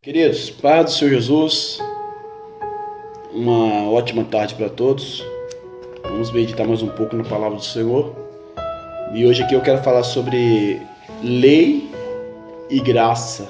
Queridos, paz do Senhor Jesus, uma ótima tarde para todos. Vamos meditar mais um pouco na palavra do Senhor. E hoje aqui eu quero falar sobre lei e graça.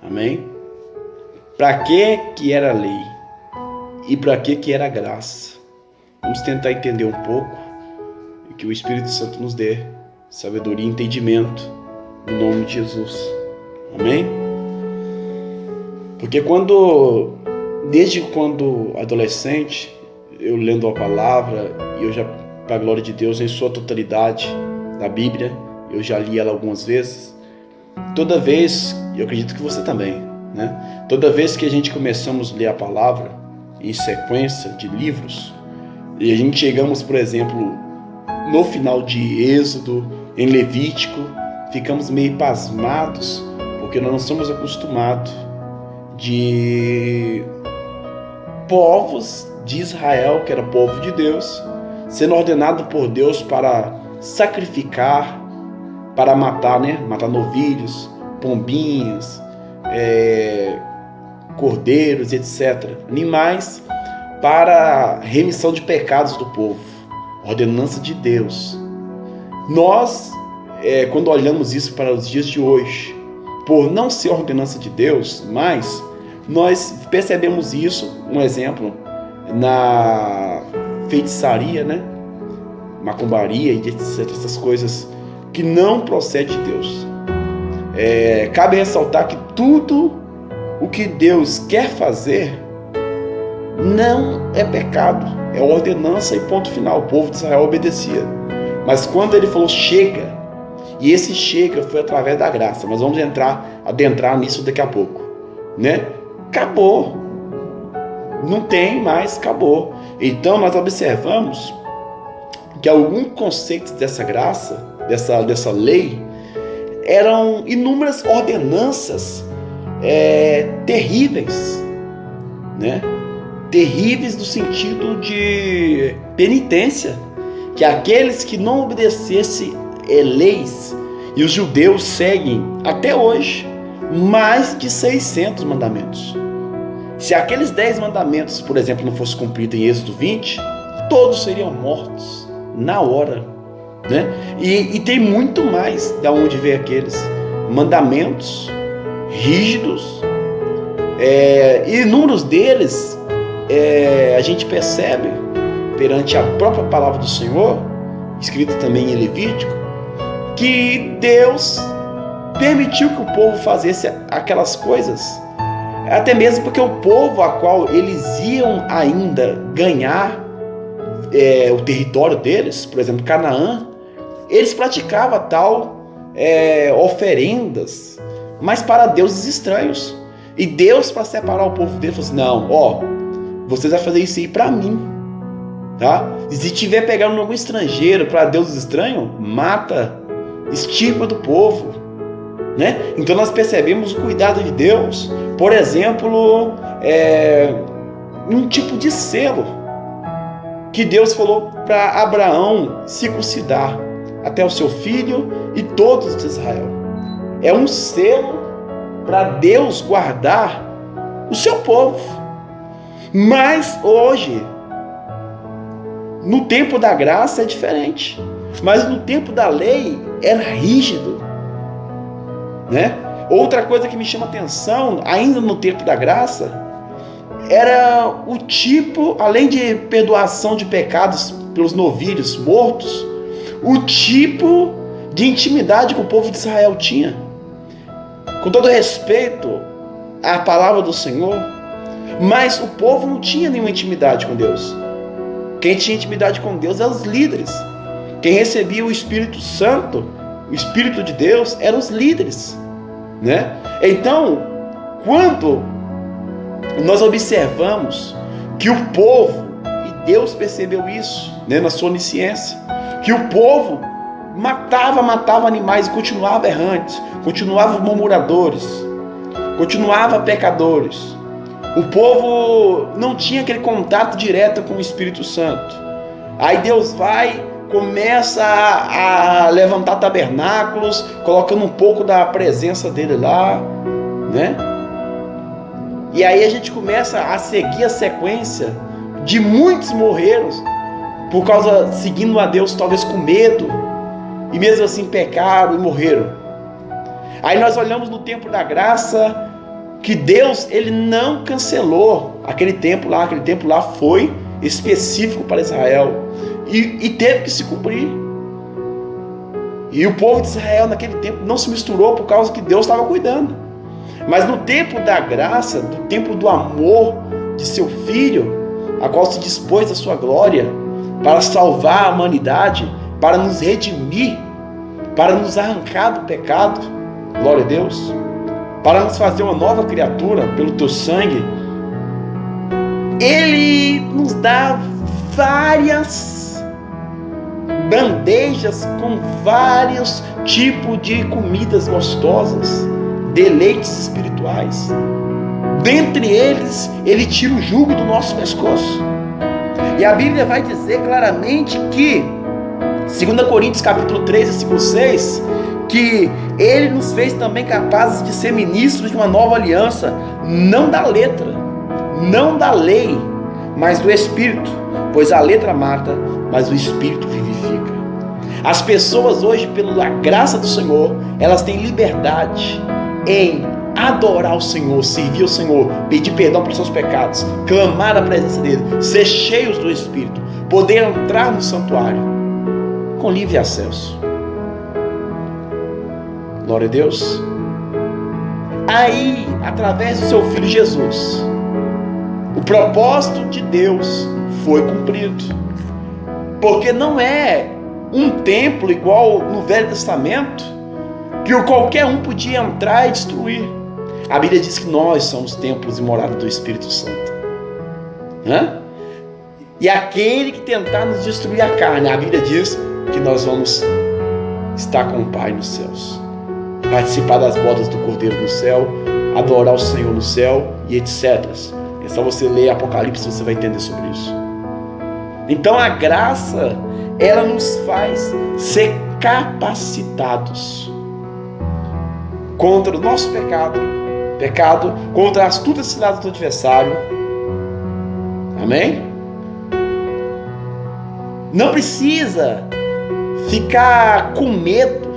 Amém? Para que era lei? E para que era graça? Vamos tentar entender um pouco e que o Espírito Santo nos dê sabedoria e entendimento no nome de Jesus. Amém? Porque desde quando adolescente, eu lendo a palavra, e eu já, para a glória de Deus, em sua totalidade, da Bíblia, eu já li ela algumas vezes. Toda vez, e eu acredito que você também, né? Toda vez que a gente começamos a ler a palavra, em sequência de livros, e a gente chegamos, por exemplo, no final de Êxodo, em Levítico, ficamos meio pasmados, porque nós não somos acostumados de povos de Israel, que era povo de Deus, sendo ordenado por Deus para sacrificar, para matar, matar novilhos, pombinhos, cordeiros, etc. Animais para remissão de pecados do povo, ordenança de Deus. Nós, quando olhamos isso para os dias de hoje, por não ser ordenança de Deus, mas nós percebemos isso, um exemplo, na feitiçaria, macumbaria e etc, essas coisas que não procedem de Deus. Cabe ressaltar que tudo o que Deus quer fazer não é pecado, é ordenança e ponto final. O povo de Israel obedecia. Mas quando ele falou chega, e esse chega foi através da graça, nós vamos adentrar nisso daqui a pouco, Acabou, não tem mais, acabou. Então nós observamos que alguns conceitos dessa graça, dessa lei, eram inúmeras ordenanças terríveis, terríveis no sentido de penitência, que aqueles que não obedecessem leis, e os judeus seguem até hoje mais de 600 mandamentos. Se aqueles 10 mandamentos, por exemplo, não fossem cumpridos em Êxodo 20, todos seriam mortos na hora, E tem muito mais de onde vem aqueles mandamentos rígidos, e inúmeros deles a gente percebe perante a própria palavra do Senhor, escrita também em Levítico, que Deus permitiu que o povo fizesse aquelas coisas, até mesmo porque o povo a qual eles iam ainda ganhar o território deles, por exemplo, Canaã, eles praticavam oferendas, mas para deuses estranhos. E Deus, para separar o povo dele, falou assim: não, vocês vão fazer isso aí para mim, tá? E se tiver pegando algum estrangeiro para deuses estranhos, mata, extirpa do povo, Então nós percebemos o cuidado de Deus, por exemplo, um tipo de selo que Deus falou para Abraão circuncidar até o seu filho e todos de Israel. É um selo para Deus guardar o seu povo. Mas hoje, no tempo da graça é diferente, mas no tempo da lei era rígido, Outra coisa que me chama atenção, ainda no tempo da graça, era o tipo, além de perdoação de pecados pelos novilhos mortos, o tipo de intimidade que o povo de Israel tinha. Com todo respeito à palavra do Senhor, mas o povo não tinha nenhuma intimidade com Deus. Quem tinha intimidade com Deus eram os líderes. Quem recebia o Espírito Santo, o Espírito de Deus, eram os líderes, Então, quando nós observamos que o povo, e Deus percebeu isso, na sua onisciência, que o povo matava animais e continuava errantes, continuava murmuradores, continuava pecadores. O povo não tinha aquele contato direto com o Espírito Santo. Aí Deus começa a levantar tabernáculos, colocando um pouco da presença dele lá, E aí a gente começa a seguir a sequência de muitos morreram por causa, seguindo a Deus talvez com medo, e mesmo assim pecaram e morreram. Aí nós olhamos no tempo da graça, que Deus, ele não cancelou aquele tempo lá foi específico para Israel, e teve que se cumprir. E o povo de Israel naquele tempo não se misturou por causa que Deus estava cuidando. Mas no tempo da graça, no tempo do amor de seu Filho, a qual se dispôs da sua glória para salvar a humanidade, para nos redimir, para nos arrancar do pecado, glória a Deus, para nos fazer uma nova criatura pelo teu sangue, Ele nos dá várias bandejas com vários tipos de comidas gostosas, deleites espirituais. Dentre eles, Ele tira o jugo do nosso pescoço. E a Bíblia vai dizer claramente que, 2 Coríntios capítulo 3, versículo 6, que Ele nos fez também capazes de ser ministros de uma nova aliança, não da letra, não da lei, mas do Espírito, pois a letra mata, mas o Espírito vivifica. As pessoas hoje, pela graça do Senhor, elas têm liberdade em adorar o Senhor, servir o Senhor, pedir perdão pelos seus pecados, clamar a presença dEle, ser cheios do Espírito, poder entrar no santuário com livre acesso. Glória a Deus. Aí, através do seu Filho Jesus, o propósito de Deus foi cumprido. Porque não é um templo igual no Velho Testamento, que qualquer um podia entrar e destruir. A Bíblia diz que nós somos templos e morada do Espírito Santo. E aquele que tentar nos destruir a carne, a Bíblia diz que nós vamos estar com o Pai nos céus, participar das bodas do Cordeiro no céu, adorar o Senhor no céu e etc. É só você ler Apocalipse, você vai entender sobre isso. Então a graça, ela nos faz ser capacitados contra o nosso pecado, contra as astutas ciladas do adversário. Amém? Não precisa ficar com medo,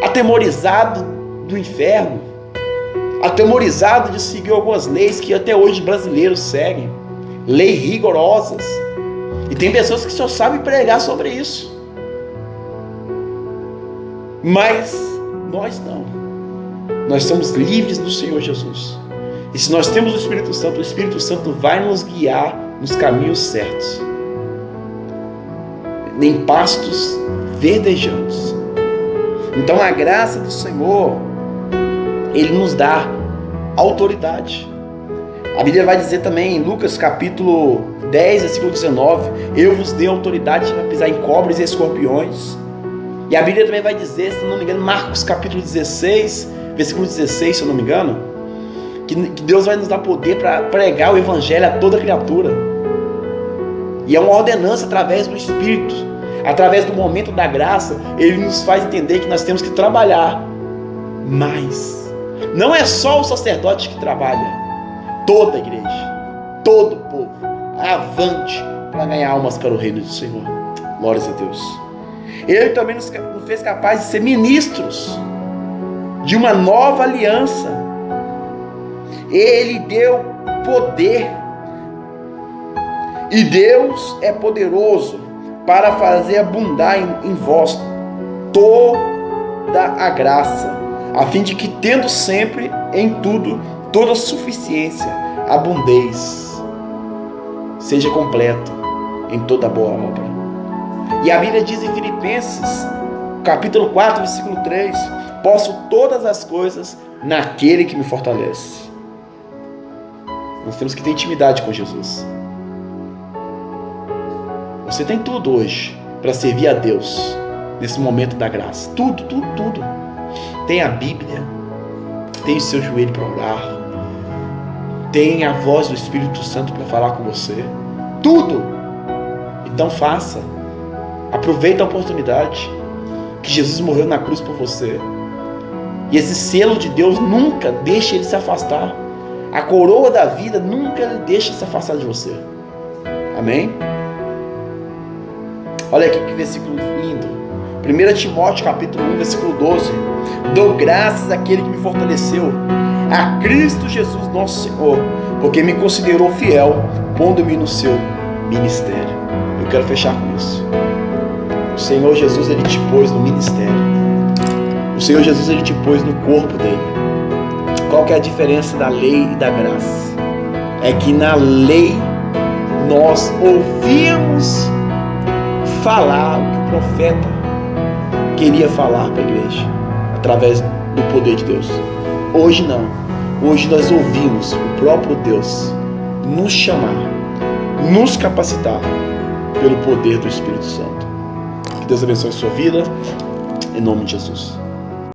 atemorizado do inferno, atemorizado de seguir algumas leis que até hoje brasileiros seguem, leis rigorosas, e tem pessoas que só sabem pregar sobre isso, mas nós não. Nós somos livres do Senhor Jesus, e se nós temos o Espírito Santo vai nos guiar nos caminhos certos, em pastos verdejantes. Então a graça do Senhor, Ele nos dá autoridade. A Bíblia vai dizer também em Lucas capítulo 10, versículo 19, eu vos dei autoridade para pisar em cobras e escorpiões. E a Bíblia também vai dizer, se não me engano, Marcos capítulo 16, versículo 16, se eu não me engano, que Deus vai nos dar poder para pregar o Evangelho a toda criatura. E é uma ordenança através do Espírito, através do momento da graça. Ele nos faz entender que nós temos que trabalhar mais. Não é só o sacerdote que trabalha, toda a igreja, todo o povo, avante para ganhar almas para o reino do Senhor. Glórias a Deus. Ele também nos fez capazes de ser ministros de uma nova aliança. Ele deu poder, e Deus é poderoso para fazer abundar em vós toda a graça, a fim de que, tendo sempre em tudo toda suficiência, abundeis, seja completo em toda boa obra. E a Bíblia diz em Filipenses capítulo 4, versículo 3, posso todas as coisas naquele que me fortalece. Nós temos que ter intimidade com Jesus. Você tem tudo hoje para servir a Deus nesse momento da graça. Tudo. Tem a Bíblia, tem o seu joelho para orar, tem a voz do Espírito Santo para falar com você. Tudo. Então faça. Aproveita a oportunidade que Jesus morreu na cruz por você. E esse selo de Deus nunca deixe ele se afastar. A coroa da vida nunca deixa se afastar de você. Amém? Olha aqui que versículo lindo. 1 Timóteo capítulo 1, versículo 12. Dou graças àquele que me fortaleceu, a Cristo Jesus nosso Senhor, porque me considerou fiel, pondo-me no seu ministério. Eu quero fechar com isso. O Senhor Jesus, Ele te pôs no ministério. O Senhor Jesus, Ele te pôs no corpo dele. Qual que é a diferença da lei e da graça? É que na lei nós ouvíamos falar o que o profeta queria falar para a igreja, através do poder de Deus. Hoje não. Hoje nós ouvimos o próprio Deus nos chamar, nos capacitar pelo poder do Espírito Santo. Que Deus abençoe a sua vida, em nome de Jesus.